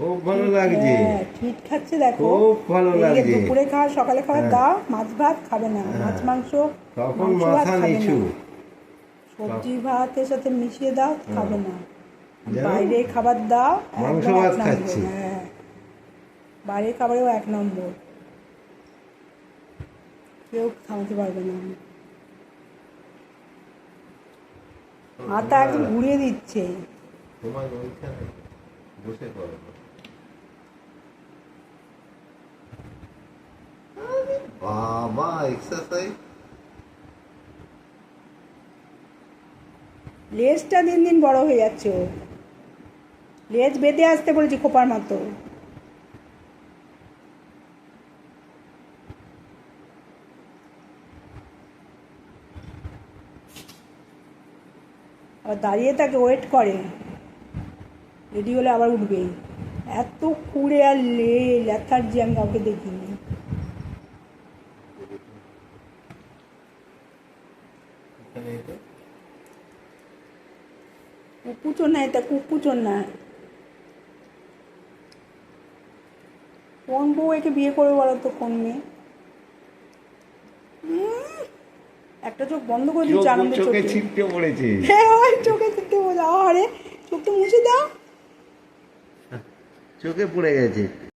খুব ভালো লাগছে। হ্যাঁ ট্রিট খাচ্ছে দেখো। খুব ভালো লাগছে। দুপুরে খাওয়া সকালে খাওয়া দাও, মাছ ভাত খাবে না, মাছ মাংস তখন মাংস ভাত মাথা খাবে নিচু। না, সবজি ভাতের সাথে মিশিয়ে দাও খাবে না। যেন বাইরে খাবার দাও মাংস একদম ভাত 1 নম্বর। খাচ্ছি। হ্যাঁ বাইরের খাবারেও 1 নম্বর, কেউ থামাতে পারবে না। মাথা একদম ঘুরিয়ে দিচ্ছে। তোমার ওইখানে বসে করো। বাবা এক্সারসাইজ। লেজটা দিন দিন বড় হয়ে যাচ্ছে ও, লেজ বেঁধে আসতে বলেছি খোপার মতো। আবার দাঁড়িয়ে থাকে, ওয়েট করে, রেডি হলে আবার উঠবে। এত কুড়ে আর ল্যাথার্জি আমি কাউকে দেখিনি। কুকুচোর না, এটা কুকুচোর না। কোন বউ একে বিয়ে করবে বলো তো, কোন মেয়ে? একটা চোখ বন্ধ করে দিচ্ছে আনন্দের চোখে চোখে। ছিটকে পড়েছে। হ্যাঁ ওই চোখে ছিটকে পড়ে, আরে চোখটা মুছে দাও। চোখে পড়ে গেছে।